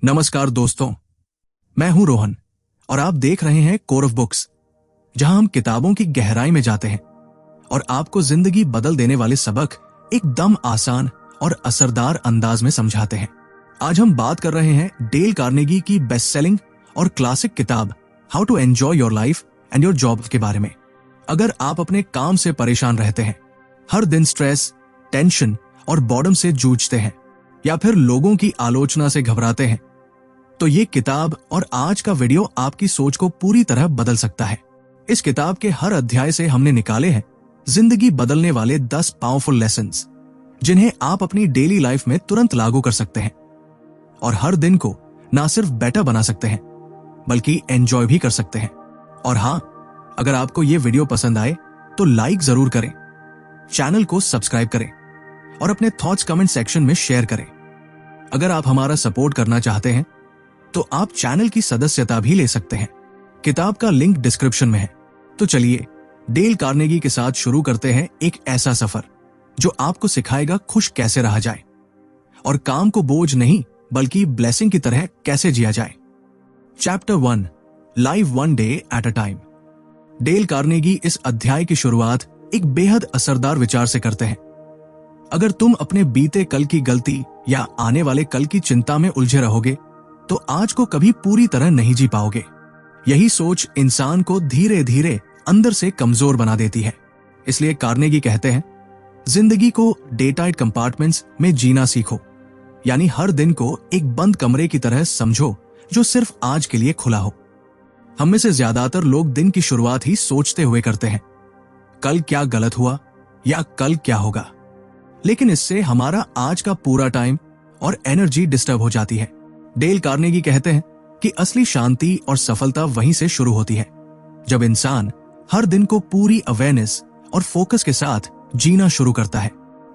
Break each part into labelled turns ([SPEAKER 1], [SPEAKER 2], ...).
[SPEAKER 1] नमस्कार दोस्तों, मैं हूं रोहन और आप देख रहे हैं कोर ऑफ बुक्स, जहां हम किताबों की गहराई में जाते हैं और आपको जिंदगी बदल देने वाले सबक एकदम आसान और असरदार अंदाज में समझाते हैं। आज हम बात कर रहे हैं डेल कार्नेगी की बेस्ट सेलिंग और क्लासिक किताब how to enjoy your life and your job के बारे में। अगर आप अपने काम से परेशान रहते हैं, हर दिन स्ट्रेस, टेंशन और बॉर्डम से जूझते हैं, या फिर लोगों की आलोचना से घबराते हैं, तो ये किताब और आज का वीडियो आपकी सोच को पूरी तरह बदल सकता है। इस किताब के हर अध्याय से हमने निकाले हैं जिंदगी बदलने वाले 10 पावरफुल लेसन्स, जिन्हें आप अपनी डेली लाइफ में तुरंत लागू कर सकते हैं और हर दिन को ना सिर्फ बेटर बना सकते हैं बल्कि एंजॉय भी कर सकते हैं। और हाँ, अगर आपको ये वीडियो पसंद आए तो लाइक जरूर करें, चैनल को सब्सक्राइब करें और अपने थॉट्स कमेंट सेक्शन में शेयर करें। अगर आप हमारा सपोर्ट करना चाहते हैं तो आप चैनल की सदस्यता भी ले सकते हैं। किताब का लिंक डिस्क्रिप्शन में है। तो चलिए डेल कार्नेगी के साथ शुरू करते हैं एक ऐसा सफर जो आपको सिखाएगा खुश कैसे रहा जाए और काम को बोझ नहीं बल्कि ब्लेसिंग की तरह कैसे जिया जाए। Chapter 1, live one day at a time. Del Carnegie इस अध्याय की शुरुआत एक बेहद असरदार विचार से करते हैं। अगर तुम अपने बीते कल की गलती या आने वाले कल की चिंता में उलझे रहोगे तो आज को कभी पूरी तरह नहीं जी पाओगे। यही सोच इंसान को धीरे धीरे अंदर से कमजोर बना देती है। इसलिए कार्नेगी कहते हैं, जिंदगी को डे टाइट कंपार्टमेंट्स में जीना सीखो, यानी हर दिन को एक बंद कमरे की तरह समझो जो सिर्फ आज के लिए खुला हो। हम में से ज्यादातर लोग दिन की शुरुआत ही सोचते हुए करते हैं, कल क्या गलत हुआ या कल क्या होगा। लेकिन इससे हमारा आज का पूरा टाइम और एनर्जी डिस्टर्ब हो जाती है। डेल कार्नेगी कहते हैं कि असली शांति और सफलता वहीं से शुरू होती है, जब इंसान हर दिन को पूरी अवेयरनेस और फोकस के साथ जीना शुरू करता है।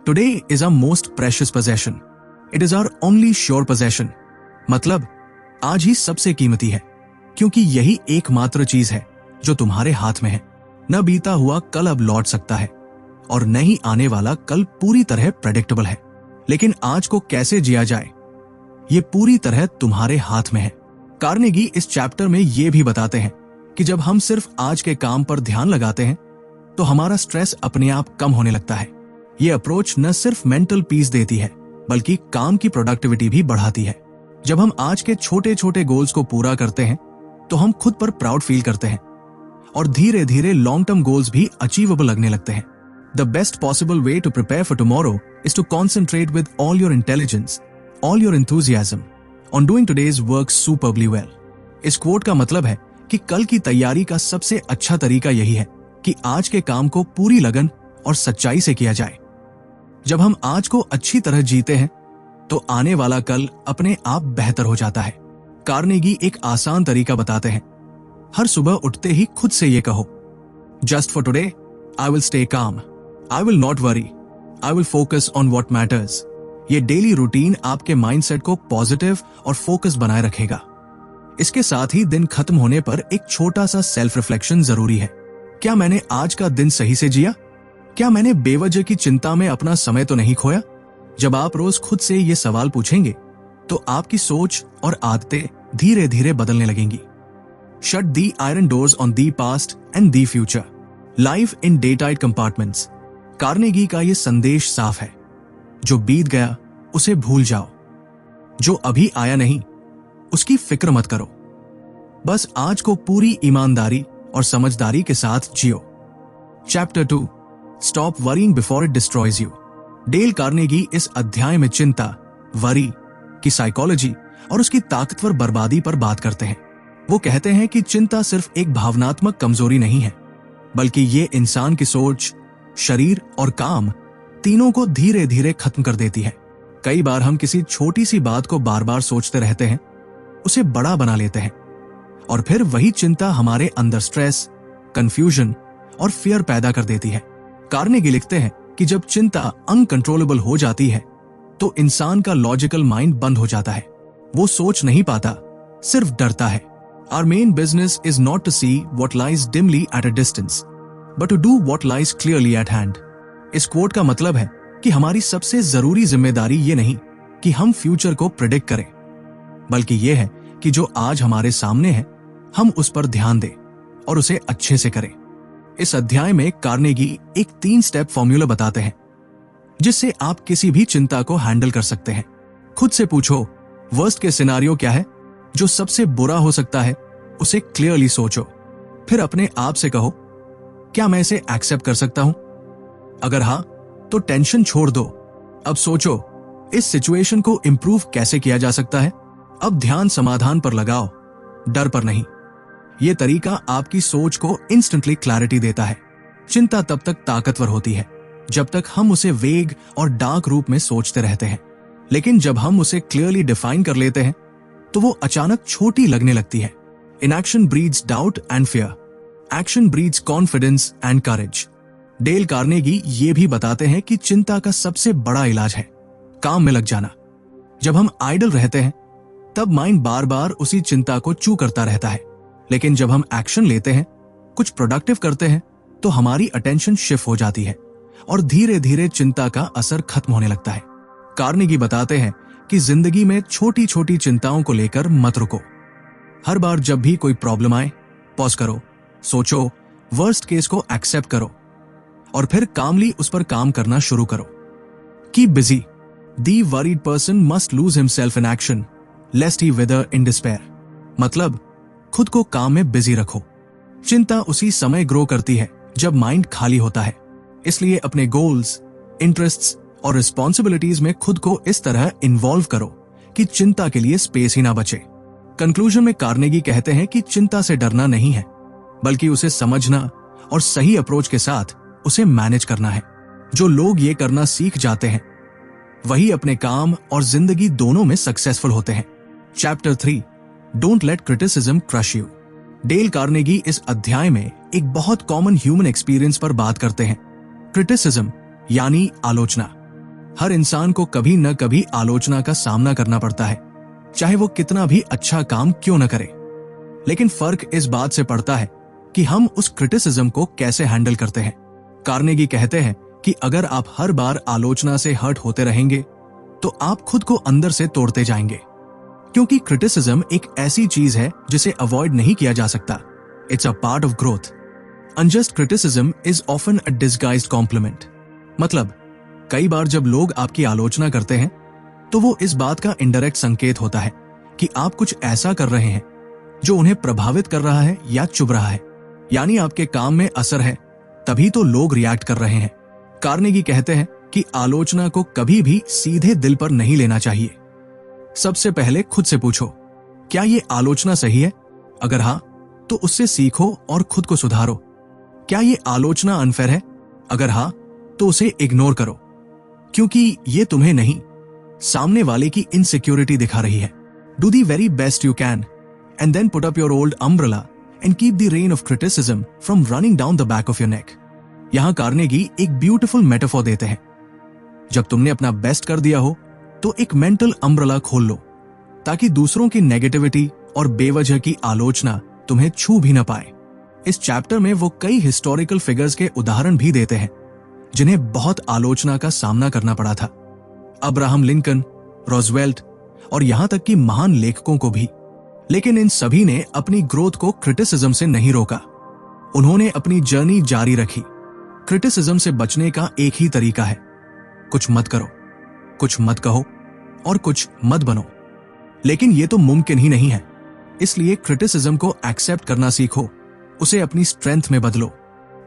[SPEAKER 1] Today is our most precious possession, it is our only sure possession. मतलब आज ही सबसे कीमती है, क्योंकि यही एकमात्र चीज है जो तुम्हारे हाथ में है। न बीता हुआ कल अब लौट सकता है और न ही आने वाला कल पूरी तरह प्रेडिक्टेबल है। लेकिन आज को कैसे जिया जाए, ये पूरी तरह तुम्हारे हाथ में है। कार्नेगी इस चैप्टर में ये भी बताते हैं कि जब हम सिर्फ आज के काम पर ध्यान लगाते हैं तो हमारा स्ट्रेस अपने आप कम होने लगता है। ये अप्रोच न सिर्फ मेंटल पीस देती है बल्कि काम की प्रोडक्टिविटी भी बढ़ाती है। जब हम आज के छोटे छोटे गोल्स को पूरा करते हैं तो हम खुद पर प्राउड फील करते हैं और धीरे धीरे लॉन्ग टर्म गोल्स भी अचीवेबल लगने लगते हैं। The best possible way to prepare for tomorrow is to concentrate with all your intelligence, all your enthusiasm on doing today's work superbly well। इस कोट का मतलब है कि कल की तैयारी का सबसे अच्छा तरीका यही है कि आज के काम को पूरी लगन और सच्चाई से किया जाए। जब हम आज को अच्छी तरह जीते हैं तो आने वाला कल अपने आप बेहतर हो जाता है। कार्नेगी एक आसान तरीका बताते हैं। हर सुबह उठते ही खुद से ये कहो, just for today I will stay calm, I will not worry, I will focus on what matters. ये डेली रूटीन आपके माइंडसेट को पॉजिटिव और फोकस बनाए रखेगा। इसके साथ ही दिन खत्म होने पर एक छोटा सा सेल्फ रिफ्लेक्शन जरूरी है। क्या मैंने आज का दिन सही से जिया? क्या मैंने बेवजह की चिंता में अपना समय तो नहीं खोया? जब आप रोज खुद से ये सवाल पूछेंगे तो आपकी सोच और आदतें धीरे धीरे बदलने लगेंगी। Shut the iron doors on the past and the future, life in day tight compartments. Carnegie का ये संदेश साफ है, जो बीत गया उसे भूल जाओ, जो अभी आया नहीं उसकी फिक्र मत करो, बस आज को पूरी ईमानदारी और समझदारी के साथ जियो। Chapter 2, stop worrying before it destroys you. Dale Carnegie इस अध्याय में चिंता, वरी की साइकोलॉजी और उसकी ताकतवर बर्बादी पर बात करते हैं। वो कहते हैं कि चिंता सिर्फ एक भावनात्मक कमजोरी नहीं है, बल्कि ये इंसान की सोच, शरीर और काम तीनों को धीरे धीरे खत्म कर देती है। कई बार हम किसी छोटी सी बात को बार बार सोचते रहते हैं, उसे बड़ा बना लेते हैं और फिर वही चिंता हमारे अंदर स्ट्रेस, कंफ्यूजन और फियर पैदा कर देती है। कार्नेगी लिखते हैं कि जब चिंता अनकंट्रोलेबल हो जाती है तो इंसान का लॉजिकल माइंड बंद हो जाता है। वो सोच नहीं पाता, सिर्फ डरता है। Our main business is not to see what lies dimly at a distance, but to do what lies clearly at hand। इस कोट का मतलब है कि हमारी सबसे जरूरी जिम्मेदारी ये नहीं कि हम फ्यूचर को प्रेडिक्ट करें, बल्कि यह है कि जो आज हमारे सामने है हम उस पर ध्यान दें और उसे अच्छे से करें। इस अध्याय में कार्नेगी एक 3 स्टेप फॉर्मूला बताते हैं जिससे आप किसी भी चिंता को हैंडल कर सकते हैं। खुद से पूछो, वर्स्ट के सिनारियो क्या है? जो सबसे बुरा हो सकता है उसे क्लियरली सोचो। फिर अपने आप से कहो, क्या मैं इसे एक्सेप्ट कर सकता हूं? अगर हां, तो टेंशन छोड़ दो। अब सोचो, इस सिचुएशन को इंप्रूव कैसे किया जा सकता है? अब ध्यान समाधान पर लगाओ, डर पर नहीं। यह तरीका आपकी सोच को इंस्टेंटली क्लैरिटी देता है। चिंता तब तक ताकतवर होती है जब तक हम उसे वेग और डार्क रूप में सोचते रहते हैं, लेकिन जब हम उसे क्लियरली डिफाइन कर लेते हैं तो वो अचानक छोटी लगने लगती है। Inaction breeds doubt and fear, action breeds confidence and courage. Dale Carnegie ये भी बताते हैं कि चिंता का सबसे बड़ा इलाज है काम में लग जाना। जब हम आइडल रहते हैं तब माइंड बार बार उसी चिंता को चू करता रहता है, लेकिन जब हम एक्शन लेते हैं, कुछ प्रोडक्टिव करते हैं, तो हमारी अटेंशन शिफ्ट हो जाती है और धीरे धीरे चिंता का असर खत्म होने लगता है। कार्नेगी बताते हैं कि जिंदगी में छोटी छोटी चिंताओं को लेकर मत रुको। हर बार जब भी कोई प्रॉब्लम आए, पॉज करो, सोचो, वर्स्ट केस को एक्सेप्ट करो और फिर कामली उस पर काम करना शुरू करो। Keep busy. The worried person must lose himself in action lest he wither in despair. मतलब खुद को काम में बिजी रखो। चिंता उसी समय ग्रो करती है जब माइंड खाली होता है, इसलिए अपने गोल्स, इंटरेस्ट्स और रिस्पॉन्सिबिलिटीज में खुद को इस तरह इन्वॉल्व करो कि चिंता के लिए स्पेस ही ना बचे। कंक्लूजन में कार्नेगी कहते हैं कि चिंता से डरना नहीं है, बल्कि उसे समझना और सही अप्रोच के साथ उसे मैनेज करना है। जो लोग ये करना सीख जाते हैं वही अपने काम और जिंदगी दोनों में सक्सेसफुल होते हैं। Chapter 3, don't let criticism crush you. Dale Carnegie इस अध्याय में एक बहुत कॉमन ह्यूमन एक्सपीरियंस पर बात करते हैं, क्रिटिसिज्म यानी आलोचना। हर इंसान को कभी न कभी आलोचना का सामना करना पड़ता है, चाहे वो कितना भी अच्छा काम क्यों न करे। लेकिन फर्क इस बात से पड़ता है कि हम उस क्रिटिसिज्म को कैसे हैंडल करते हैं। कार्नेगी कहते हैं कि अगर आप हर बार आलोचना से हर्ट होते रहेंगे तो आप खुद को अंदर से तोड़ते जाएंगे, क्योंकि क्रिटिसिज्म एक ऐसी चीज है जिसे अवॉइड नहीं किया जा सकता। It's a part of growth. Unjust criticism is often a disguised compliment. मतलब कई बार जब लोग आपकी आलोचना करते हैं तो वो इस बात का इनडायरेक्ट संकेत होता है कि आप कुछ ऐसा कर रहे हैं जो उन्हें प्रभावित कर रहा है या चुभ रहा है, यानी आपके काम में असर है, तभी तो लोग रिएक्ट कर रहे हैं। कार्नेगी कहते हैं कि आलोचना को कभी भी सीधे दिल पर नहीं लेना चाहिए। सबसे पहले खुद से पूछो, क्या ये आलोचना सही है? अगर हाँ, तो उससे सीखो और खुद को सुधारो। क्या ये आलोचना अनफेयर है? अगर हाँ, तो उसे इग्नोर करो, क्योंकि ये तुम्हें नहीं, सामने वाले की इनसिक्योरिटी दिखा रही है। Do the very best you can and then put up your old umbrella and keep the rain of criticism from running down the back of your neck. यहां कार्नेगी एक ब्यूटीफुल मेटाफोर देते हैं। जब तुमने अपना बेस्ट कर दिया हो तो एक मेंटल अम्ब्रेला खोल लो, ताकि दूसरों की नेगेटिविटी और बेवजह की आलोचना तुम्हें छू भी न पाए। इस चैप्टर में वो कई हिस्टोरिकल फिगर्स के उदाहरण भी देते हैं जिन्हें बहुत आलोचना का सामना करना पड़ा था। अब्राहम लिंकन, रोजवेल्ट और यहां तक कि महान लेखकों को भी। लेकिन इन सभी ने अपनी ग्रोथ को क्रिटिसिज्म से नहीं रोका। उन्होंने अपनी जर्नी जारी रखी। क्रिटिसिज्म से बचने का एक ही तरीका है, कुछ मत करो, कुछ मत कहो और कुछ मत बनो। लेकिन ये तो मुमकिन ही नहीं है, इसलिए क्रिटिसिज्म को एक्सेप्ट करना सीखो, उसे अपनी स्ट्रेंथ में बदलो।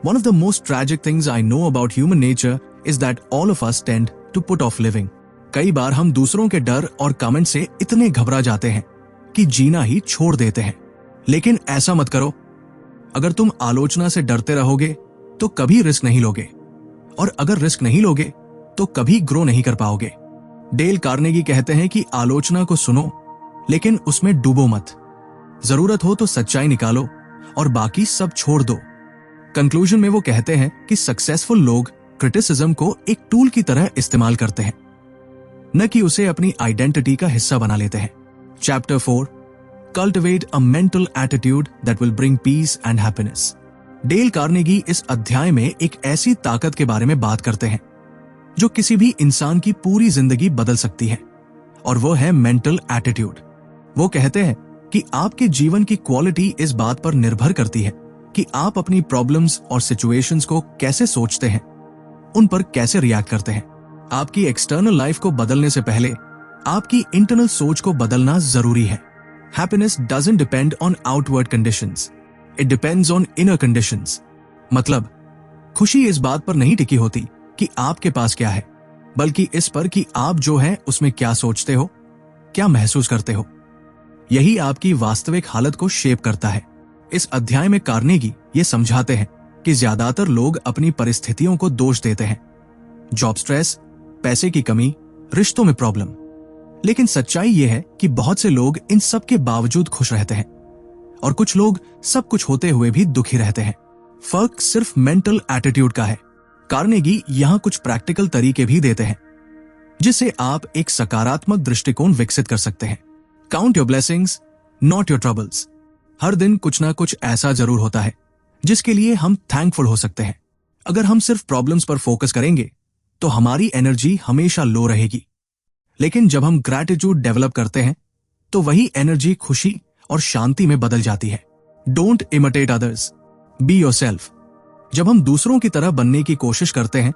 [SPEAKER 1] One of the most tragic things I know about human nature is that all of us tend to put off living. कई बार हम दूसरों के डर और कमेंट से इतने घबरा जाते हैं कि जीना ही छोड़ देते हैं। लेकिन ऐसा मत करो। अगर तुम आलोचना से डरते रहोगे तो कभी रिस्क नहीं लोगे, और अगर रिस्क नहीं लोगे तो कभी ग्रो नहीं कर पाओगे। डेल कार्नेगी कहते हैं कि आलोचना को सुनो, लेकिन उसमें डूबो मत। जरूरत हो तो सच्चाई निकालो और बाकी सब छोड़ दो। कंक्लूजन में वो कहते हैं कि सक्सेसफुल लोग क्रिटिसिज्म को एक टूल की तरह इस्तेमाल करते हैं, न कि उसे अपनी आइडेंटिटी का हिस्सा बना लेते हैं। Chapter 4, cultivate a mental attitude that will bring peace and happiness. Del Carnegie इस अध्याय में एक ऐसी ताकत के बारे में बात करते हैं जो किसी भी इंसान की पूरी जिंदगी बदल सकती है, और वो है मेंटल एटीट्यूड। वो कहते हैं कि आपके जीवन की क्वालिटी इस बात पर निर्भर करती है कि आप अपनी प्रॉब्लम्स और सिचुएशंस को कैसे सोचते हैं, उन पर कैसे रिएक्ट करते हैं। आपकी एक्सटर्नल लाइफ को बदलने से पहले आपकी इंटरनल सोच को बदलना जरूरी है। Happiness doesn't depend on outward conditions, it depends on inner conditions. मतलब खुशी इस बात पर नहीं टिकी होती कि आपके पास क्या है, बल्कि इस पर कि आप जो है उसमें क्या सोचते हो, क्या महसूस करते हो। यही आपकी वास्तविक हालत को शेप करता है। इस अध्याय में कार्नेगी ये समझाते हैं कि ज्यादातर लोग अपनी परिस्थितियों को दोष देते हैं, जॉब स्ट्रेस, पैसे की कमी, रिश्तों में प्रॉब्लम। लेकिन सच्चाई यह है कि बहुत से लोग इन सब के बावजूद खुश रहते हैं और कुछ लोग सब कुछ होते हुए भी दुखी रहते हैं। फर्क सिर्फ मेंटल एटीट्यूड का है। कार्नेगी यहां कुछ प्रैक्टिकल तरीके भी देते हैं जिससे आप एक सकारात्मक दृष्टिकोण विकसित कर सकते हैं। Count your blessings, not your troubles. हर दिन कुछ ना कुछ ऐसा जरूर होता है जिसके लिए हम थैंकफुल हो सकते हैं। अगर हम सिर्फ प्रॉब्लम्स पर फोकस करेंगे तो हमारी एनर्जी हमेशा लो रहेगी। लेकिन जब हम ग्रैटिट्यूड डेवलप करते हैं तो वही एनर्जी खुशी और शांति में बदल जाती है। Don't imitate others, be yourself. जब हम दूसरों की तरह बनने की कोशिश करते हैं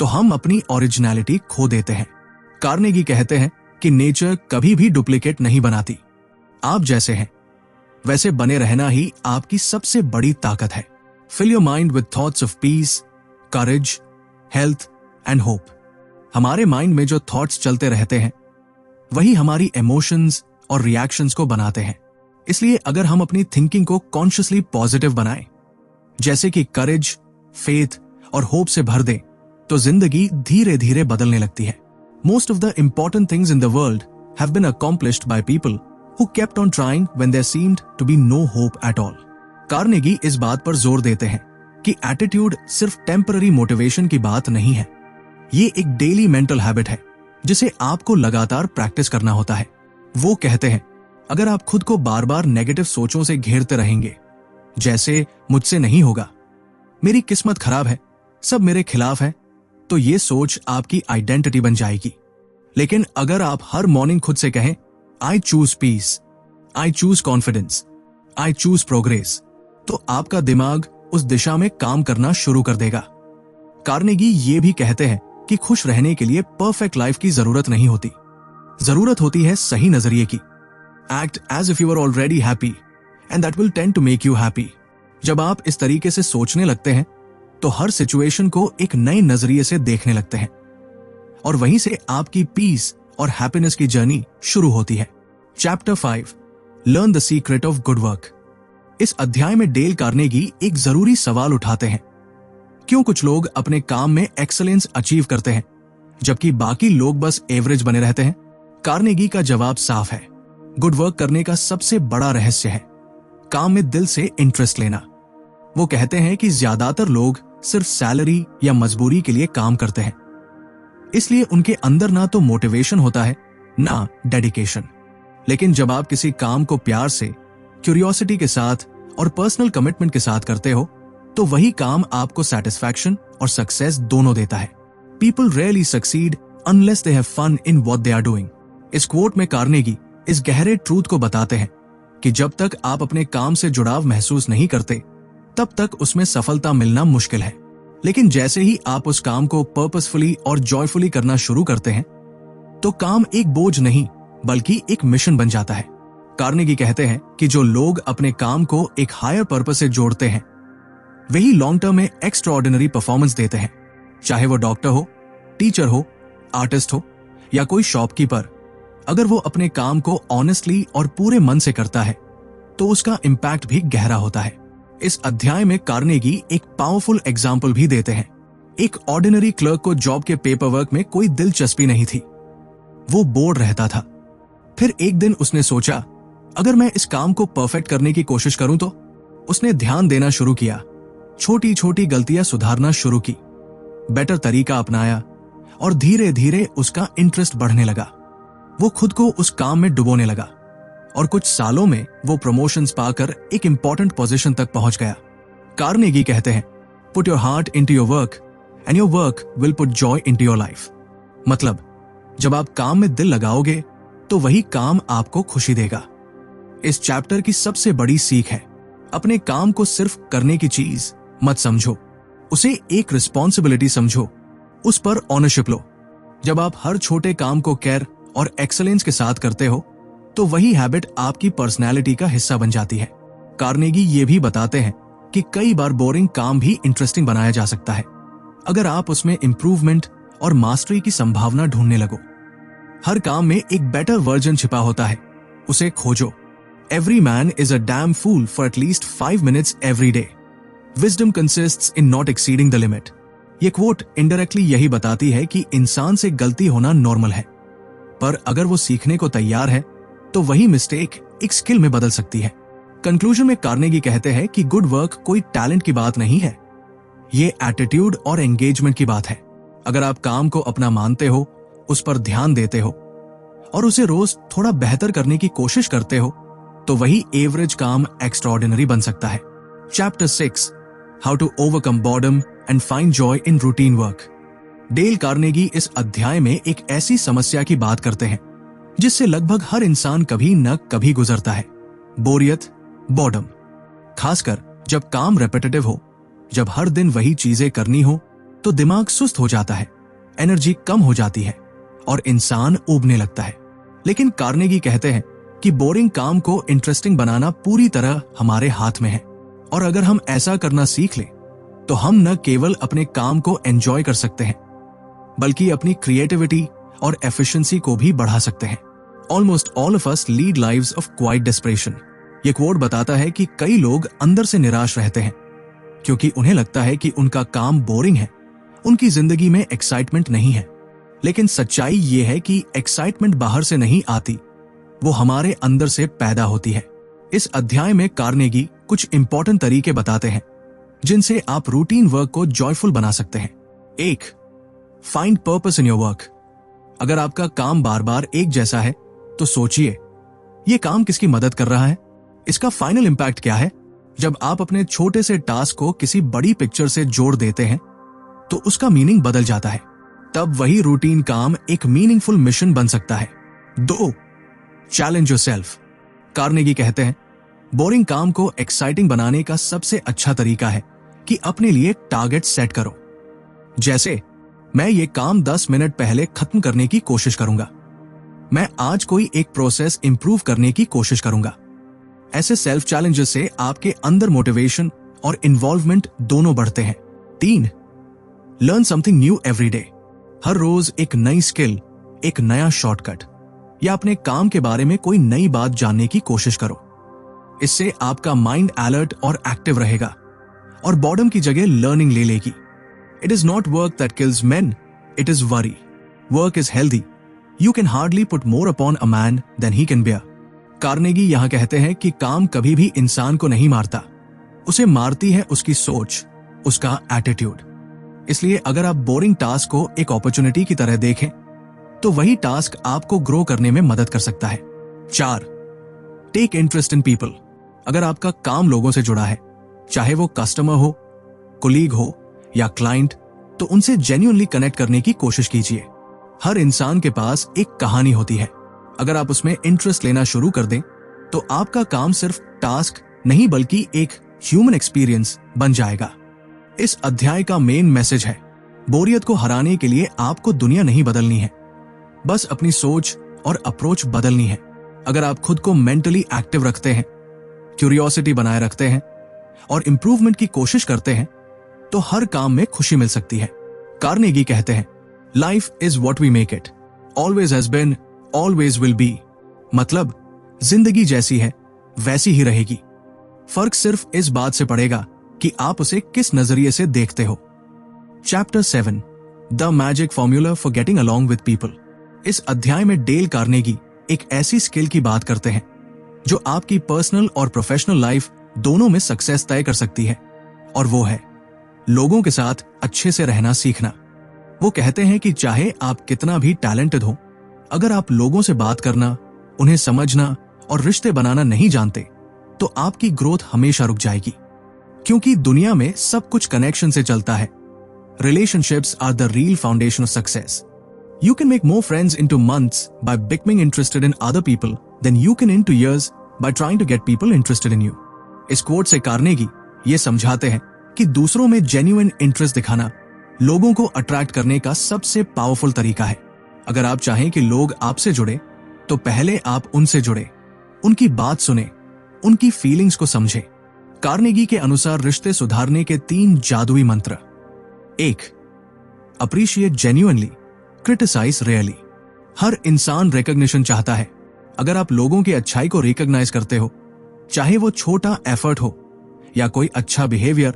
[SPEAKER 1] तो हम अपनी ओरिजिनलिटी खो देते हैं। कार्नेगी कहते हैं कि नेचर कभी भी डुप्लीकेट नहीं बनाती। आप जैसे हैं वैसे बने रहना ही आपकी सबसे बड़ी ताकत है। Fill your mind with thoughts of peace, courage, health and hope. हमारे माइंड में जो थॉट्स चलते रहते हैं वही हमारी इमोशंस और रिएक्शंस को बनाते हैं। इसलिए अगर हम अपनी थिंकिंग को कॉन्शियसली पॉजिटिव बनाएं, जैसे कि करेज, फेथ और होप से भर दें, तो जिंदगी धीरे धीरे बदलने लगती है। Most of the important things in the world have been accomplished by people who kept on trying when there seemed to be no hope at all. Carnegie इस बात पर जोर देते हैं कि एटीट्यूड सिर्फ टेम्पररी मोटिवेशन की बात नहीं है। ये एक डेली मेंटल हैबिट है जिसे आपको लगातार प्रैक्टिस करना होता है। वो कहते हैं अगर आप खुद को बार बार नेगेटिव सोचों से घेरते रहेंगे, जैसे मुझसे नहीं होगा, मेरी किस्मत खराब है, सब मेरे खिलाफ है, तो ये सोच आपकी आइडेंटिटी बन जाएगी। लेकिन अगर आप हर मॉर्निंग खुद से कहें I choose peace, I choose confidence, I choose progress, तो आपका दिमाग उस दिशा में काम करना शुरू कर देगा। कार्नेगी ये भी कहते हैं कि खुश रहने के लिए परफेक्ट लाइफ की जरूरत नहीं होती, जरूरत होती है सही नजरिए की। Act as if you are already happy and that will tend to make you happy। जब आप इस तरीके से सोचने लगते हैं तो हर सिचुएशन को एक नए नजरिए से देखने लगते हैं और वहीं से आपकी पीस और हैप्पीनेस की जर्नी शुरू होती है। Chapter 5, learn the secret of good work. इस अध्याय में डेल कार्नेगी एक जरूरी सवाल उठाते हैं, क्यों कुछ लोग अपने काम में एक्सीलेंस अचीव करते हैं जबकि बाकी लोग बस एवरेज बने रहते हैं। कार्नेगी का जवाब साफ है, गुड वर्क करने का सबसे बड़ा रहस्य है काम में दिल से इंटरेस्ट लेना। वो कहते हैं कि ज्यादातर लोग सिर्फ सैलरी या मजबूरी के लिए काम करते हैं, इसलिए उनके अंदर ना तो मोटिवेशन होता है ना डेडिकेशन। लेकिन जब आप किसी काम को प्यार से, क्यूरियोसिटी के साथ और पर्सनल कमिटमेंट के साथ करते हो तो वही काम आपको सेटिस्फैक्शन और सक्सेस दोनों देता है। People rarely succeed unless they have fun in what they are doing. इस कोट में कार्नेगी इस गहरे ट्रूथ को बताते हैं कि जब तक आप अपने काम से जुड़ाव महसूस नहीं करते तब तक उसमें सफलता मिलना मुश्किल है। लेकिन जैसे ही आप उस काम को पर्पसफुली और जॉयफुली करना शुरू करते हैं तो काम एक बोझ नहीं बल्कि एक मिशन बन जाता है। कार्नेगी कहते हैं कि जो लोग अपने काम को एक हायर पर्पस से जोड़ते हैं वही लॉन्ग टर्म में एक्स्ट्राऑर्डिनरी परफॉर्मेंस देते हैं। चाहे वो डॉक्टर हो, टीचर हो, आर्टिस्ट हो या कोई शॉपकीपर, अगर वो अपने काम को ऑनेस्टली और पूरे मन से करता है तो उसका इम्पैक्ट भी गहरा होता है। इस अध्याय में कार्नेगी एक पावरफुल एग्जाम्पल भी देते हैं। एक ऑर्डिनरी क्लर्क को जॉब के पेपर वर्क में कोई दिलचस्पी नहीं थी, वो बोर्ड रहता था। फिर एक दिन उसने सोचा अगर मैं इस काम को परफेक्ट करने की कोशिश करूं तो उसने ध्यान देना शुरू किया, छोटी छोटी गलतियां सुधारना शुरू की, बेटर तरीका अपनाया और धीरे धीरे उसका इंटरेस्ट बढ़ने लगा। वो खुद को उस काम में डुबोने लगा और कुछ सालों में वो प्रमोशंस पाकर एक इंपॉर्टेंट पोजीशन तक पहुंच गया। कार्नेगी कहते हैं put your heart into your work and your work will put Joy into your life. मतलब जब आप काम में दिल लगाओगे तो वही काम आपको खुशी देगा। इस चैप्टर की सबसे बड़ी सीख है, अपने काम को सिर्फ करने की चीज मत समझो, उसे एक रिस्पॉन्सिबिलिटी समझो, उस पर ऑनरशिप लो। जब आप हर छोटे काम को केयर और एक्सेलेंस के साथ करते हो तो वही हैबिट आपकी पर्सनैलिटी का हिस्सा बन जाती है। कार्नेगी ये भी बताते हैं कि कई बार बोरिंग काम भी इंटरेस्टिंग बनाया जा सकता है अगर आप उसमें इंप्रूवमेंट और मास्टरी की संभावना ढूंढने लगो। हर काम में एक बेटर वर्जन छिपा होता है, उसे खोजो। Every man is a damn fool for at least 5 minutes every day. Wisdom consists in not exceeding the limit. ये क्वोट इनडायरेक्टली यही बताती है कि इंसान से गलती होना नॉर्मल है, पर अगर वो सीखने को तैयार है तो वही मिस्टेक एक स्किल में बदल सकती है। कंक्लूजन में कार्नेगी कहते हैं कि गुड वर्क कोई टैलेंट की बात नहीं है, ये एटीट्यूड और एंगेजमेंट की बात है। अगर आप काम को अपना मानते हो, उस पर ध्यान देते हो और उसे रोज थोड़ा बेहतर करने की कोशिश करते हो तो वही एवरेज काम एक्स्ट्राऑर्डिनरी बन सकता है। Chapter 6, how to overcome boredom and find joy in routine work. Dale Carnegie इस अध्याय में एक ऐसी समस्या की बात करते हैं जिससे लगभग हर इंसान कभी न कभी गुजरता है, बोरियत, बॉर्डम। खासकर जब काम रेपिटेटिव हो, जब हर दिन वही चीजें करनी हो तो दिमाग सुस्त हो जाता है, एनर्जी कम हो जाती है और इंसान ऊबने लगता है। लेकिन कार्नेगी कहते हैं कि बोरिंग काम को इंटरेस्टिंग बनाना पूरी तरह हमारे हाथ में है, और अगर हम ऐसा करना सीख लें तो हम न केवल अपने काम को एंजॉय कर सकते हैं बल्कि अपनी क्रिएटिविटी और एफिशिएंसी को भी बढ़ा सकते हैं। Almost all of us lead lives of quite desperation. ये कोट बताता है कि कई लोग अंदर से निराश रहते हैं क्योंकि उन्हें लगता है कि उनका काम बोरिंग है, उनकी जिंदगी में एक्साइटमेंट नहीं है। लेकिन सच्चाई ये है कि एक्साइटमेंट बाहर से नहीं आती, वो हमारे अंदर से पैदा होती है। इस अध्याय में कार्नेगी कुछ इंपॉर्टेंट तरीके बताते हैं जिनसे आप रूटीन वर्क को जॉयफुल बना सकते हैं। 1. Find purpose in your work. अगर आपका काम बार बार एक जैसा है तो सोचिए, ये काम किसकी मदद कर रहा है, इसका फाइनल इंपैक्ट क्या है। जब आप अपने छोटे से टास्क को किसी बड़ी पिक्चर से जोड़ देते हैं तो उसका मीनिंग बदल जाता है, तब वही रूटीन काम एक मीनिंगफुल मिशन बन सकता है। 2. Challenge yourself. कार्नेगी कहते हैं बोरिंग काम को एक्साइटिंग बनाने का सबसे अच्छा तरीका है कि अपने लिए टारगेट सेट करो। जैसे, मैं ये काम 10 मिनट पहले खत्म करने की कोशिश करूंगा, मैं आज कोई एक प्रोसेस इंप्रूव करने की कोशिश करूंगा। ऐसे सेल्फ चैलेंजेस से आपके अंदर मोटिवेशन और इन्वॉल्वमेंट दोनों बढ़ते हैं। 3. Learn something new every day. हर रोज एक नई स्किल, एक नया शॉर्टकट या अपने काम के बारे में कोई नई बात जानने की कोशिश करो। इससे आपका माइंड अलर्ट और एक्टिव रहेगा और बॉर्डम की जगह लर्निंग ले लेगी। It is not work that kills men, it is worry. Work is healthy, you can hardly put more upon a man than he can bear. Carnegie यहां कहते हैं कि काम कभी भी इंसान को नहीं मारता, उसे मारती है उसकी सोच, उसका एटीट्यूड। इसलिए अगर आप बोरिंग टास्क को एक अपॉर्चुनिटी की तरह देखें तो वही टास्क आपको ग्रो करने में मदद कर सकता है। 4. Take interest in people. अगर आपका काम लोगों से जुड़ा है, चाहे वो कस्टमर हो, कोलीग हो या क्लाइंट, तो उनसे जेन्युइनली कनेक्ट करने की कोशिश कीजिए। हर इंसान के पास एक कहानी होती है, अगर आप उसमें इंटरेस्ट लेना शुरू कर दें तो आपका काम सिर्फ टास्क नहीं बल्कि एक ह्यूमन एक्सपीरियंस बन जाएगा। इस अध्याय का मेन मैसेज है, बोरियत को हराने के लिए आपको दुनिया नहीं बदलनी है, बस अपनी सोच और अप्रोच बदलनी है। अगर आप खुद को मेंटली एक्टिव रखते हैं, क्यूरियोसिटी बनाए रखते हैं और इंप्रूवमेंट की कोशिश करते हैं तो हर काम में खुशी मिल सकती है। कार्नेगी कहते हैं life is what we make it, always has been, always will be. मतलब जिंदगी जैसी है वैसी ही रहेगी, फर्क सिर्फ इस बात से पड़ेगा कि आप उसे किस नजरिए से देखते हो। Chapter 7, the magic formula for getting along with people. इस अध्याय में डेल कार्नेगी एक ऐसी स्किल की बात करते हैं जो आपकी पर्सनल और प्रोफेशनल लाइफ दोनों में सक्सेस तय कर सकती है, और वो है लोगों के साथ अच्छे से रहना सीखना। वो कहते हैं कि चाहे आप कितना भी टैलेंटेड हो, अगर आप लोगों से बात करना, उन्हें समझना और रिश्ते बनाना नहीं जानते तो आपकी ग्रोथ हमेशा रुक जाएगी, क्योंकि दुनिया में सब कुछ कनेक्शन से चलता है। Relationships are the real foundation of success. You can make more friends into months by becoming interested in other people than you can into years by trying to get people interested in you. इस coat से Carnegie ये समझाते हैं कि दूसरों में genuine interest दिखाना लोगों को अट्रैक्ट करने का सबसे पावरफुल तरीका है। अगर आप चाहें कि लोग आपसे जुड़े तो पहले आप उनसे जुड़े, उनकी बात सुने, उनकी फीलिंग्स को समझे। कार्नेगी के अनुसार रिश्ते सुधारने के 3 जादुई मंत्र। 1. Appreciate genuinely, criticise rarely. हर इंसान रिकॉग्निशन चाहता है। अगर आप लोगों की अच्छाई को रिकॉग्नाइज करते हो, चाहे वो छोटा एफर्ट हो या कोई अच्छा बिहेवियर,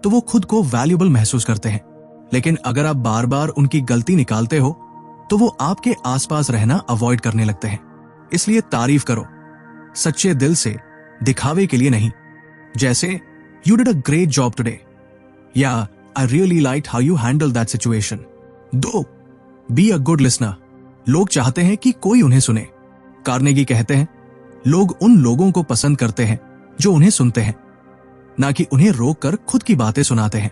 [SPEAKER 1] तो वो खुद को वैल्यूएबल महसूस करते हैं। लेकिन अगर आप बार बार उनकी गलती निकालते हो तो वो आपके आसपास रहना अवॉइड करने लगते हैं। इसलिए तारीफ करो, सच्चे दिल से, दिखावे के लिए नहीं। जैसे you did a great job today या I really liked how you handle that situation. 2. Be a good listener. लोग चाहते हैं कि कोई उन्हें सुने। कार्नेगी कहते हैं लोग उन लोगों को पसंद करते हैं जो उन्हें सुनते हैं, ना कि उन्हें रोक कर खुद की बातें सुनाते हैं।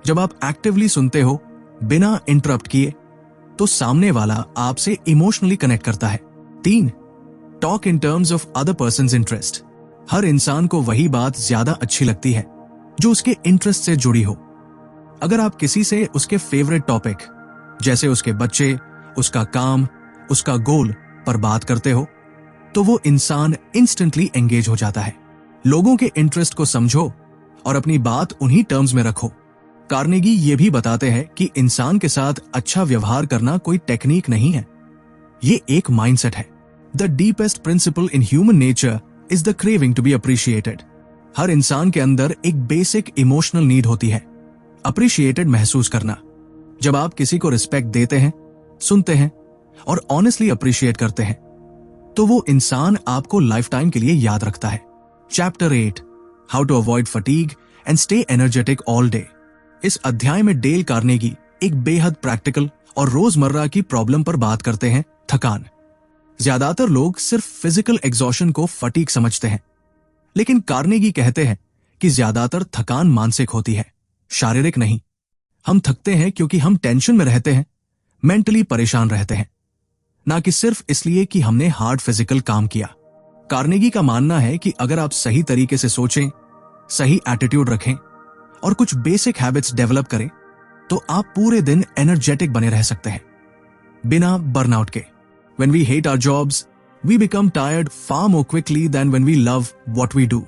[SPEAKER 1] जब आप एक्टिवली सुनते हो बिना इंटरप्ट किए तो सामने वाला आपसे इमोशनली कनेक्ट करता है। 3. Talk in terms of other person's interest. हर इंसान को वही बात ज्यादा अच्छी लगती है जो उसके इंटरेस्ट से जुड़ी हो। अगर आप किसी से उसके फेवरेट टॉपिक, जैसे उसके बच्चे, उसका काम, उसका गोल पर बात करते हो तो वो इंसान इंस्टेंटली एंगेज हो जाता है। लोगों के इंटरेस्ट को समझो और अपनी बात उन्हीं टर्म्स में रखो। कार्नेगी ये भी बताते हैं कि इंसान के साथ अच्छा व्यवहार करना कोई टेक्निक नहीं है, ये एक माइंडसेट है। The deepest principle in human nature is the craving to be appreciated. हर इंसान के अंदर एक बेसिक इमोशनल नीड होती है, अप्रिशिएटेड महसूस करना। जब आप किसी को रिस्पेक्ट देते हैं, सुनते हैं और ऑनेस्टली अप्रिशिएट करते हैं तो वो इंसान आपको लाइफ टाइम के लिए याद रखता है। Chapter 8, how to avoid fatigue and stay energetic all day. इस अध्याय में डेल कार्नेगी एक बेहद प्रैक्टिकल और रोजमर्रा की प्रॉब्लम पर बात करते हैं, थकान। ज्यादातर लोग सिर्फ फिजिकल एग्जॉशन को फटीग समझते हैं, लेकिन कार्नेगी कहते हैं कि ज्यादातर थकान मानसिक होती है, शारीरिक नहीं। हम थकते हैं क्योंकि हम टेंशन में रहते हैं, मेंटली परेशान रहते हैं, ना कि सिर्फ इसलिए कि हमने हार्ड फिजिकल काम किया। कार्नेगी का मानना है कि अगर आप सही तरीके से सोचें, सही एटीट्यूड रखें और कुछ बेसिक हैबिट्स डेवलप करें तो आप पूरे दिन एनर्जेटिक बने रह सकते हैं, बिना बर्नआउट के। When we hate our jobs, we become tired far more quickly than when we love what we do.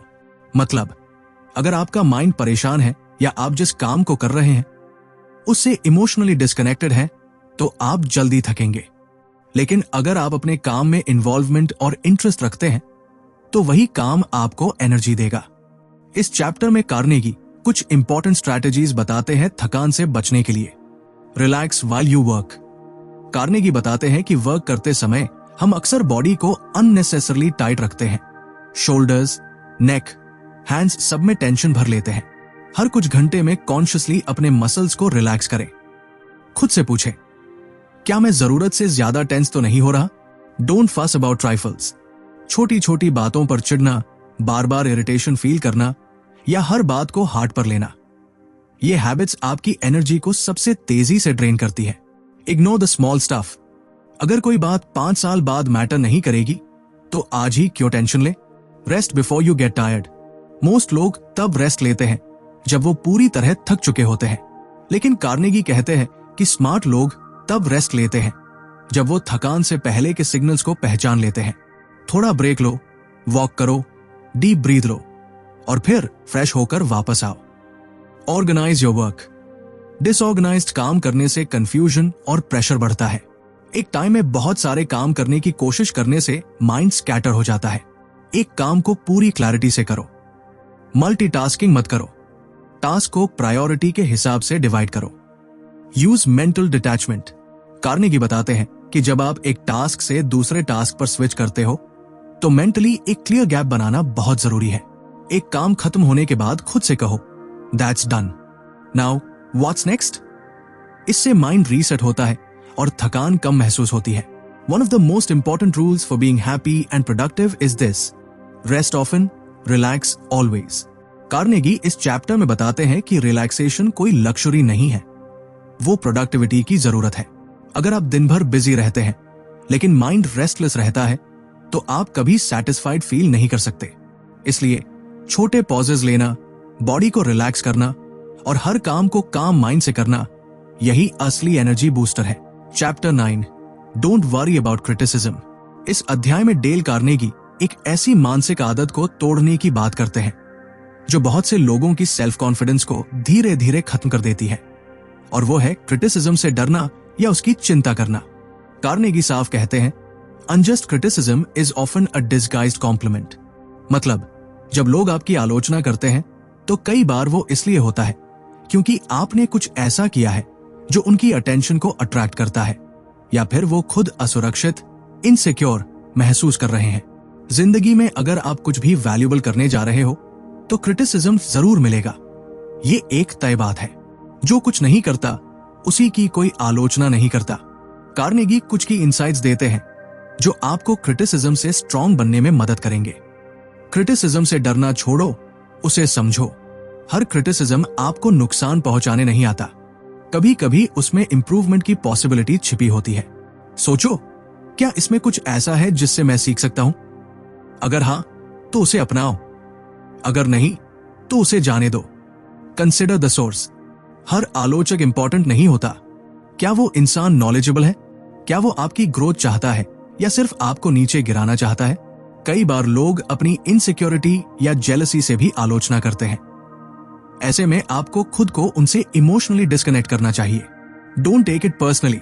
[SPEAKER 1] मतलब, अगर आपका माइंड परेशान है या आप जिस काम को कर रहे हैं उससे इमोशनली डिस्कनेक्टेड है तो आप जल्दी थकेंगे। लेकिन अगर आप अपने काम में इन्वॉल्वमेंट और इंटरेस्ट रखते हैं तो वही काम आपको एनर्जी देगा। इस चैप्टर में कार्नेगी कुछ इंपॉर्टेंट स्ट्रैटेजीज बताते हैं थकान से बचने के लिए। Relax while you work. Carnegie बताते हैं कि वर्क करते समय हम अक्सर बॉडी को अननेसेसरली टाइट रखते हैं। शोल्डर्स, नेक, हैंड्स सब में टेंशन भर लेते हैं। हर कुछ घंटे में कॉन्शियसली अपने मसल्स को रिलैक्स करें। खुद से पूछें, क्या मैं जरूरत से ज्यादा टेंस तो नहीं हो रहा? डोंट फस अबाउट ट्राइफल्स। छोटी छोटी बातों पर चिढ़ना, बार बार इरिटेशन फील करना या हर बात को हार्ट पर लेना, ये हैबिट्स आपकी एनर्जी को सबसे तेजी से ड्रेन करती है। Ignore the small stuff. अगर कोई बात 5 साल बाद मैटर नहीं करेगी तो आज ही क्यों टेंशन ले? Rest before you get tired. Most लोग तब रेस्ट लेते हैं जब वो पूरी तरह थक चुके होते हैं, लेकिन कार्नेगी कहते हैं कि स्मार्ट लोग तब रेस्ट लेते हैं जब वो थकान से पहले के सिग्नल्स को पहचान लेते हैं। थोड़ा ब्रेक लो, वॉक करो, डीप ब्रीथ लो और फिर फ्रेश होकर वापस आओ। Organise your work. डिसऑर्गेनाइज्ड काम करने से कंफ्यूजन और प्रेशर बढ़ता है। एक टाइम में बहुत सारे काम करने की कोशिश करने से माइंड स्कैटर हो जाता है। एक काम को पूरी क्लैरिटी से करो। मल्टीटास्किंग मत करो। टास्क को प्रायोरिटी के हिसाब से डिवाइड करो। Use mental detachment. कार्नेगी बताते हैं कि जब आप एक टास्क से दूसरे टास्क पर स्विच करते हो तो मेंटली एक क्लियर गैप बनाना बहुत जरूरी है। एक काम खत्म होने के बाद खुद से कहो, that's done, now what's next. इससे माइंड रीसेट होता है और थकान कम महसूस होती है। One of the most important rules for being happy and productive is this: rest often, relax always. Carnegie इस चैप्टर में बताते हैं कि रिलैक्सेशन कोई लक्जरी नहीं है, वो प्रोडक्टिविटी की जरूरत है। अगर आप दिन भर बिजी रहते हैं लेकिन माइंड रेस्टलेस रहता है तो आप कभी सेटिस्फाइड फील नहीं कर सकते। इसलिए छोटे पॉजेज लेना, बॉडी को रिलैक्स करना और हर काम को काम माइंड से करना, यही असली एनर्जी बूस्टर है। Chapter 9, don't worry about criticism. इस अध्याय में डेल कार्नेगी एक ऐसी मानसिक आदत को तोड़ने की बात करते हैं जो बहुत से लोगों की सेल्फ कॉन्फिडेंस को धीरे धीरे खत्म कर देती है, और वो है क्रिटिसिज्म से डरना या उसकी चिंता करना। कार्नेगी साफ कहते हैं, unjust criticism is often a disguised compliment. मतलब जब लोग आपकी आलोचना करते हैं तो कई बार वो इसलिए होता है क्योंकि आपने कुछ ऐसा किया है जो उनकी अटेंशन को अट्रैक्ट करता है, या फिर वो खुद असुरक्षित, इनसिक्योर महसूस कर रहे हैं। जिंदगी में अगर आप कुछ भी वैल्यूएबल करने जा रहे हो तो क्रिटिसिज्म जरूर मिलेगा, ये एक तय बात है। जो कुछ नहीं करता उसी की कोई आलोचना नहीं करता। कार्नेगी कुछ की इनसाइट्स देते हैं जो आपको क्रिटिसिज्म से स्ट्रांग बनने में मदद करेंगे। क्रिटिसिज्म से डरना छोड़ो, उसे समझो। हर क्रिटिसिज्म आपको नुकसान पहुंचाने नहीं आता, कभी कभी उसमें इंप्रूवमेंट की पॉसिबिलिटी छिपी होती है। सोचो, क्या इसमें कुछ ऐसा है जिससे मैं सीख सकता हूं? अगर हां तो उसे अपनाओ, अगर नहीं तो उसे जाने दो। Consider the source. हर आलोचक इंपॉर्टेंट नहीं होता। क्या वो इंसान नॉलेजेबल है? क्या वो आपकी ग्रोथ चाहता है या सिर्फ आपको नीचे गिराना चाहता है? कई बार लोग अपनी इनसिक्योरिटी या जेलसी से भी आलोचना करते हैं। ऐसे में आपको खुद को उनसे इमोशनली डिस्कनेक्ट करना चाहिए। Don't take it personally.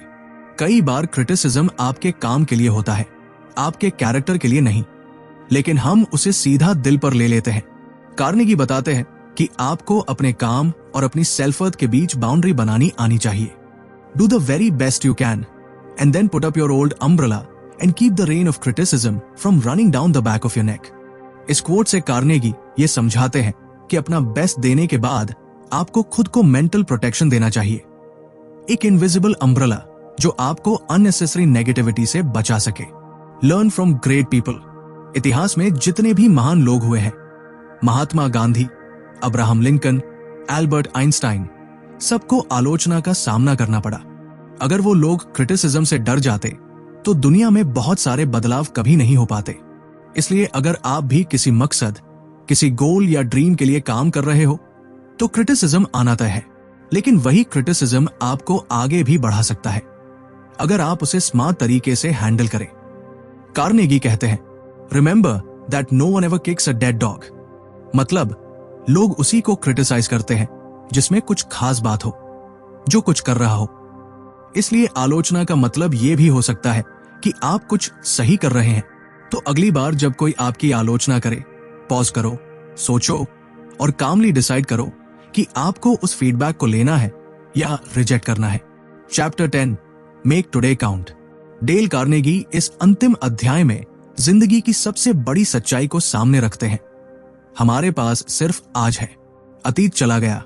[SPEAKER 1] कई बार क्रिटिसिज्म आपके काम के लिए होता है, आपके कैरेक्टर के लिए नहीं, लेकिन हम उसे सीधा दिल पर ले लेते हैं। कार्नेगी बताते हैं कि आपको अपने काम और अपनी सेल्फ वर्थ के बीच बाउंड्री बनानी आनी चाहिए। Do the very best you can and then put up your old umbrella and keep the rain of criticism from running down the back of your neck। इस कोट से Carnegie ये समझाते हैं कि अपना बेस्ट देने के बाद आपको खुद को मेंटल प्रोटेक्शन देना चाहिए, एक इनविजिबल अम्ब्रेला जो आपको अननेसेसरी नेगेटिविटी से बचा सके। Learn from great people. इतिहास में जितने भी महान लोग हुए हैं, Mahatma Gandhi, Abraham Lincoln, Albert Einstein, सबको आलोचना का सामना करना पड़ा। अगर वो लोग क्रिटिसिज्म से डर जाते तो दुनिया में बहुत सारे बदलाव कभी नहीं हो पाते। इसलिए अगर आप भी किसी मकसद, किसी गोल या ड्रीम के लिए काम कर रहे हो तो क्रिटिसिज्म आना तय है, लेकिन वही क्रिटिसिज्म आपको आगे भी बढ़ा सकता है अगर आप उसे स्मार्ट तरीके से हैंडल करें। कार्नेगी कहते हैं, remember that no one ever kicks a dead dog. मतलब लोग उसी को क्रिटिसाइज करते हैं जिसमें कुछ खास बात हो, जो कुछ कर रहा हो। इसलिए आलोचना का मतलब यह भी हो सकता है कि आप कुछ सही कर रहे हैं, तो अगली बार जब कोई आपकी आलोचना करे, पॉज करो, सोचो और कामली डिसाइड करो कि आपको उस फीडबैक को लेना है या रिजेक्ट करना है। Chapter 10, make today count. Del Carnegie इस अंतिम अध्याय में जिंदगी की सबसे बड़ी सच्चाई को सामने रखते हैं। हमारे पास सिर्फ आज है। अतीत चला गया,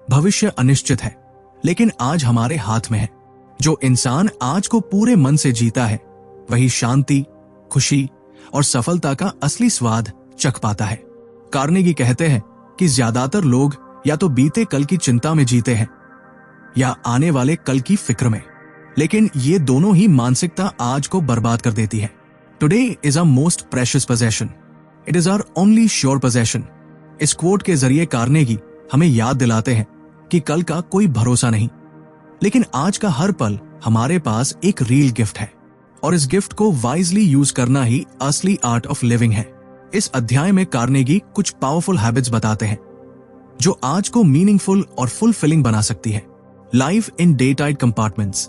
[SPEAKER 1] भविष्य अनिश्चित है, लेकिन आज हमारे हाथ में है। जो इंसान आज को पूरे मन से जीता है वही शांति, खुशी और सफलता का असली स्वाद चख पाता है। कार्नेगी कहते हैं कि ज्यादातर लोग या तो बीते कल की चिंता में जीते हैं या आने वाले कल की फिक्र में, लेकिन ये दोनों ही मानसिकता आज को बर्बाद कर देती है। Today is our most precious possession, it is our only sure possession. इस कोट के जरिए कार्नेगी हमें याद दिलाते हैं कि कल का कोई भरोसा नहीं, लेकिन आज का हर पल हमारे पास एक रियल गिफ्ट है, और इस गिफ्ट को वाइजली यूज करना ही असली आर्ट ऑफ लिविंग है। इस अध्याय में कार्नेगी कुछ पावरफुल हैबिट्स बताते हैं जो आज को मीनिंगफुल और फुलफिलिंग बना सकती है। Life in day tight compartments.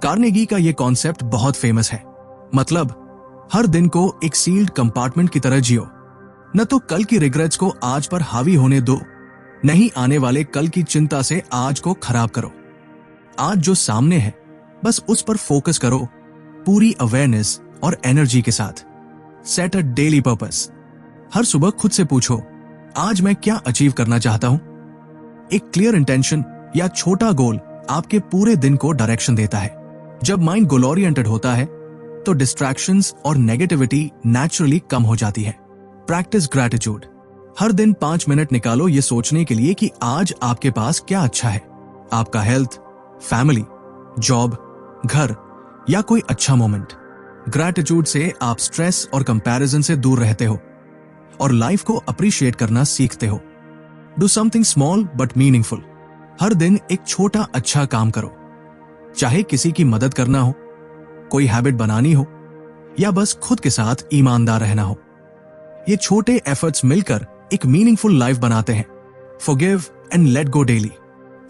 [SPEAKER 1] Carnegie का यह कॉन्सेप्ट बहुत फेमस है। मतलब हर दिन को एक सील्ड कंपार्टमेंट की तरह जियो। न तो कल की रिग्रेट्स को आज पर हावी होने दो, नहीं आने वाले कल की चिंता से आज को खराब करो। आज जो सामने है बस उस पर फोकस करो, पूरी अवेयरनेस और एनर्जी के साथ। Set a daily purpose. हर सुबह खुद से पूछो, आज मैं क्या अचीव करना चाहता हूं। एक क्लियर इंटेंशन या छोटा गोल आपके पूरे दिन को डायरेक्शन देता है। जब माइंड गोल ओरिएंटेड होता है तो डिस्ट्रैक्शंस और नेगेटिविटी नेचुरली कम हो जाती है। Practice gratitude. हर दिन 5 मिनट निकालो ये सोचने के लिए कि आज आपके पास क्या अच्छा है। आपका हेल्थ, फैमिली, जॉब, घर या कोई अच्छा मोमेंट। ग्रैटिट्यूड से आप स्ट्रेस और कंपैरिजन से दूर रहते हो और लाइफ को अप्रिशिएट करना सीखते हो। Do something small but meaningful. हर दिन एक छोटा अच्छा काम करो, चाहे किसी की मदद करना हो, कोई हैबिट बनानी हो या बस खुद के साथ ईमानदार रहना हो। ये छोटे एफर्ट्स मिलकर एक मीनिंगफुल लाइफ बनाते हैं। Forgive and let go daily.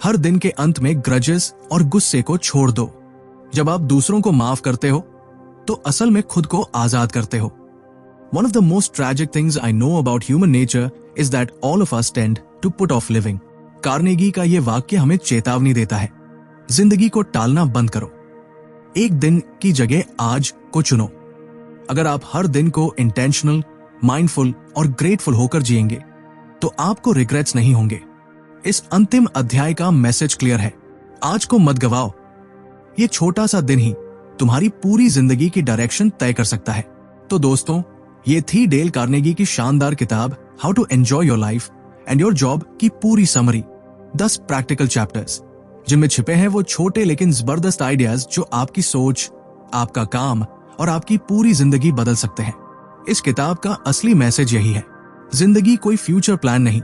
[SPEAKER 1] हर दिन के अंत में ग्रजेस और गुस्से को छोड़ दो। जब आप दूसरों को माफ करते हो तो असल में खुद को आजाद करते हो। One of the most tragic things I know about human nature is that all of us tend to put off living. Carnegie का ये वाक्य हमें चेतावनी देता है, जिंदगी को टालना बंद करो। एक दिन की जगह आज को चुनो। अगर आप हर दिन को इंटेंशनल, माइंडफुल और ग्रेटफुल होकर जिएंगे तो आपको रिग्रेट्स नहीं होंगे। इस अंतिम अध्याय का मैसेज क्लियर है, आज को मत गवाओ। ये छोटा सा दिन ही तुम्हारी पूरी जिंदगी की डायरेक्शन तय कर सकता है। तो दोस्तों, ये थी डेल कार्नेगी की शानदार किताब how to enjoy your life and your job की पूरी समरी, 10 प्रैक्टिकल चैप्टर्स जिनमें छिपे हैं वो छोटे लेकिन जबरदस्त आइडियाज जो आपकी सोच, आपका काम और आपकी पूरी जिंदगी बदल सकते हैं। इस किताब का असली मैसेज यही है, जिंदगी कोई फ्यूचर प्लान नहीं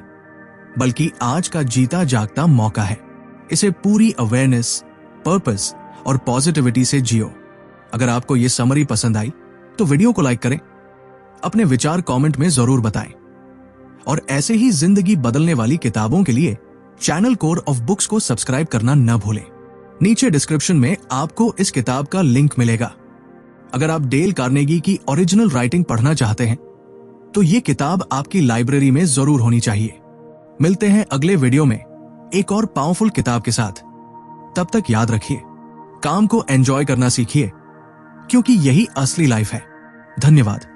[SPEAKER 1] बल्कि आज का जीता जागता मौका है। इसे पूरी अवेयरनेस, पर्पस और पॉजिटिविटी से जियो। अगर आपको ये समरी पसंद आई तो वीडियो को लाइक करें, अपने विचार कमेंट में जरूर बताएं और ऐसे ही जिंदगी बदलने वाली किताबों के लिए चैनल कोर ऑफ बुक्स को सब्सक्राइब करना न भूलें। नीचे डिस्क्रिप्शन में आपको इस किताब का लिंक मिलेगा। अगर आप डेल कार्नेगी की ओरिजिनल राइटिंग पढ़ना चाहते हैं तो ये किताब आपकी लाइब्रेरी में जरूर होनी चाहिए। मिलते हैं अगले वीडियो में एक और पावरफुल किताब के साथ। तब तक याद रखिए, काम को एंजॉय करना सीखिए क्योंकि यही असली लाइफ है। धन्यवाद।